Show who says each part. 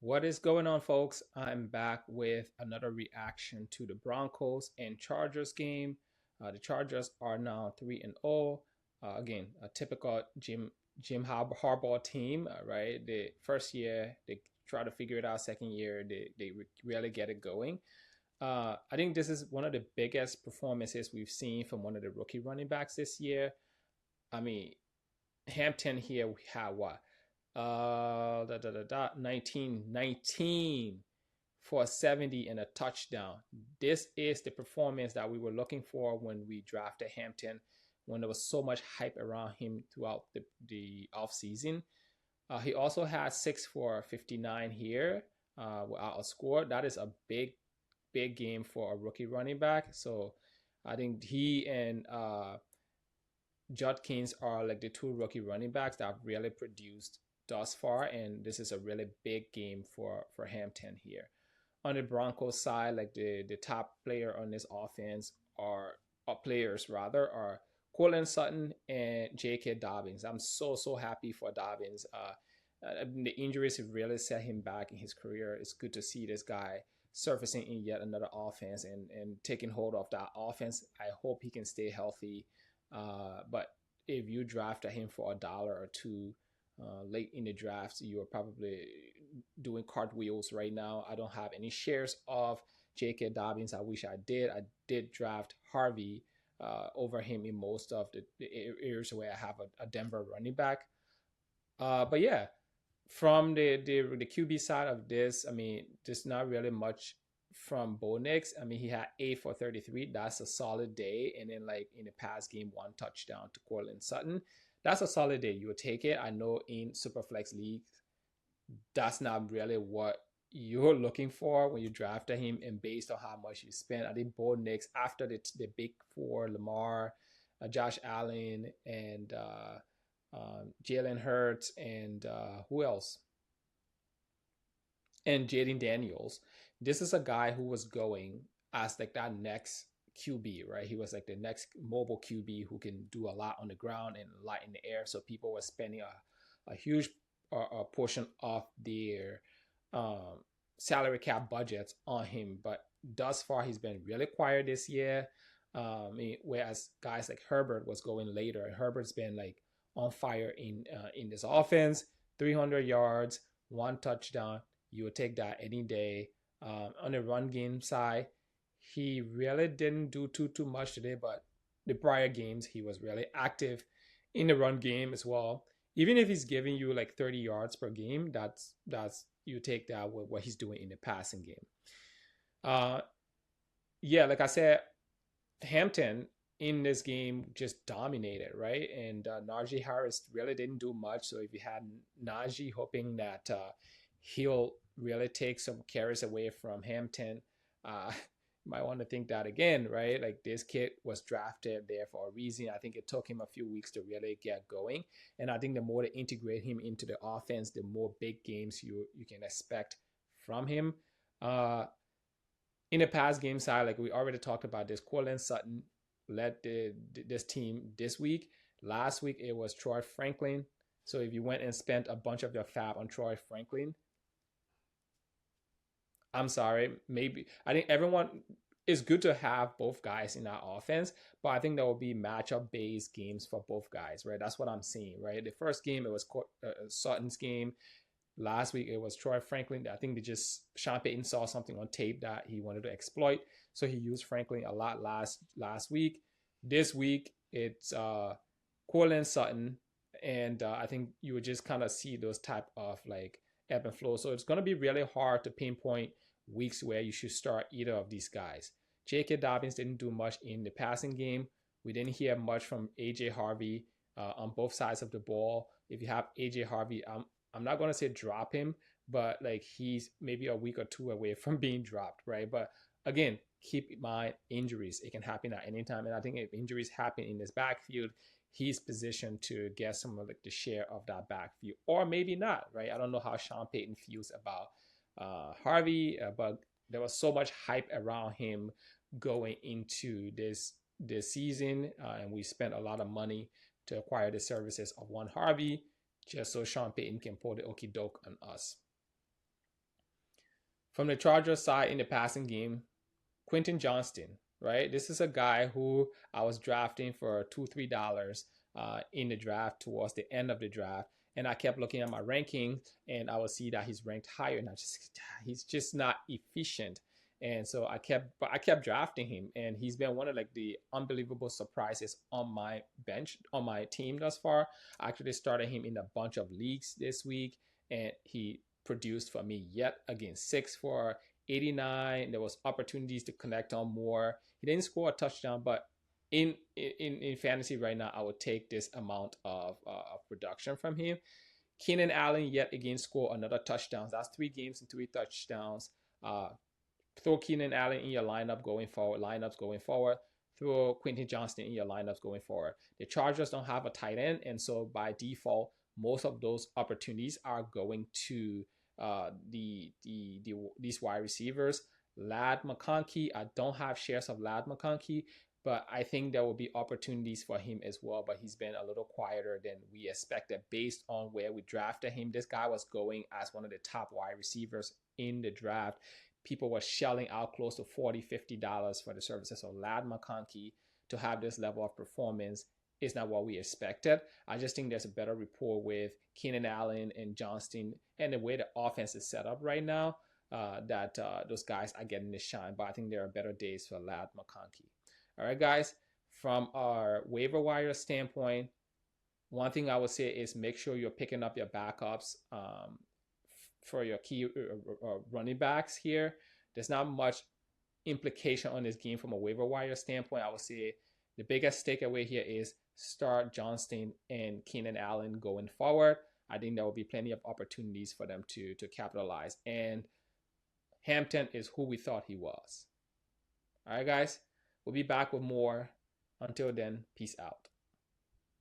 Speaker 1: What is going on, folks? I'm back with another reaction to the Broncos and Chargers game. The Chargers are now 3-0. Again, a typical Harbaugh team, right? The first year they try to figure it out. Second year they really get it going. I think this is one of the biggest performances we've seen from one of the rookie running backs this year. I mean, Hampton here we had what 19 for 70 and a touchdown. This is the performance that we were looking for when we drafted Hampton, when there was so much hype around him throughout the offseason. He also had 6 for 59 here without a score. That is a big game for a rookie running back. So I think he and Judkins are like the two rookie running backs that have really produced thus far, and this is a really big game for Hampton here. On the Broncos side, like the top player on this offense are players rather are Cortland Sutton and J.K. Dobbins. I'm so happy for Dobbins. The injuries have really set him back in his career. It's good to see this guy surfacing in yet another offense and taking hold of that offense. I hope he can stay healthy. But if you drafted him for $1 or $2 late in the drafts, you are probably doing cartwheels right now. I don't have any shares of J.K. Dobbins. I wish I did. I did draft Harvey over him in most of the areas where I have a Denver running back. But yeah, from the QB side of this, I mean, there's not really much from Bo Nix. I mean, he had 8 for 33. That's a solid day. And then, like in the past game, 1 touchdown to Cortland Sutton. That's a solid day. You would take it. I know in Superflex leagues, that's not really what you're looking for when you drafted him and based on how much you spent. I think Bo Nix, after the big four, Lamar, Josh Allen, and Jalen Hurts, and who else? And Jaden Daniels. This is a guy who was going as like that next QB, right? He was like the next mobile QB who can do a lot on the ground and a lot in the air. So people were spending a huge portion of their um, salary cap budgets on him. But thus far, he's been really quiet this year. Whereas guys like Herbert was going later, and Herbert's been like on fire in this offense. 300 yards, 1 touchdown. You would take that any day. On the run game side, he really didn't do too much today, but the prior games he was really active in the run game as well. Even if he's giving you like 30 yards per game, that's you take that with what he's doing in the passing game. Uh, yeah, like I said, Hampton in this game just dominated, right? And Najee Harris really didn't do much. So if you had Najee hoping that he'll really take some carries away from Hampton, you might want to think that again, right? Like this kid was drafted there for a reason. I think it took him a few weeks to really get going. And I think the more to integrate him into the offense, the more big games you can expect from him. In the past game side, like we already talked about this, Cortland Sutton led this team this week. Last week it was Troy Franklin. So if you went and spent a bunch of your fab on Troy Franklin, I'm sorry, maybe I think everyone is good to have both guys in our offense, but I think there will be matchup based games for both guys, right? That's what I'm seeing, right? The first game it was Sutton's game. Last week it was Troy Franklin. I think Sean Payton saw something on tape that he wanted to exploit, so he used Franklin a lot last week. This week it's Cortland Sutton, and I think you would just kind of see those type of like ebb and flow. So it's going to be really hard to pinpoint weeks where you should start either of these guys. J.K. Dobbins didn't do much in the passing game. We didn't hear much from A.J. Harvey on both sides of the ball. If you have A.J. Harvey, I'm not going to say drop him, but like he's maybe a week or two away from being dropped, right? But again, keep in mind injuries. It can happen at any time. And I think if injuries happen in this backfield, he's positioned to get some of like the share of that backfield, or maybe not, right? I don't know how Sean Payton feels about Harvey, but there was so much hype around him going into this season, and we spent a lot of money to acquire the services of one Harvey, just so Sean Payton can pull the okey doke on us. From the Chargers side in the passing game, Quentin Johnston, right? This is a guy who I was drafting for $2, $3 in the draft towards the end of the draft. And I kept looking at my ranking and I would see that he's ranked higher. And he's just not efficient. And so I kept drafting him, and he's been one of like the unbelievable surprises on my bench, on my team thus far. I actually started him in a bunch of leagues this week, and he produced for me yet again. 6 for 89. There was opportunities to connect on more. He didn't score a touchdown, but in fantasy right now, I would take this amount of production from him. Keenan Allen yet again scored another touchdown. That's 3 games and 3 touchdowns. Throw Keenan Allen in your lineups going forward. Throw Quentin Johnston in your lineups going forward. The Chargers don't have a tight end, and so by default, most of those opportunities are going to these wide receivers. Ladd McConkey, I don't have shares of Ladd McConkey, but I think there will be opportunities for him as well. But he's been a little quieter than we expected based on where we drafted him. This guy was going as one of the top wide receivers in the draft. People were shelling out close to $40, $50 for the services of Ladd McConkey. To have this level of performance is not what we expected. I just think there's a better rapport with Keenan Allen and Johnston, and the way the offense is set up right now, that those guys are getting the shine. But I think there are better days for Ladd McConkey. All right, guys, from our waiver wire standpoint, one thing I would say is make sure you're picking up your backups for your key running backs here. There's not much implication on this game from a waiver wire standpoint. I would say the biggest takeaway here is start Johnston and Keenan Allen going forward. I think there will be plenty of opportunities for them to capitalize. And Hampton is who we thought he was. All right, guys. We'll be back with more. Until then, peace out.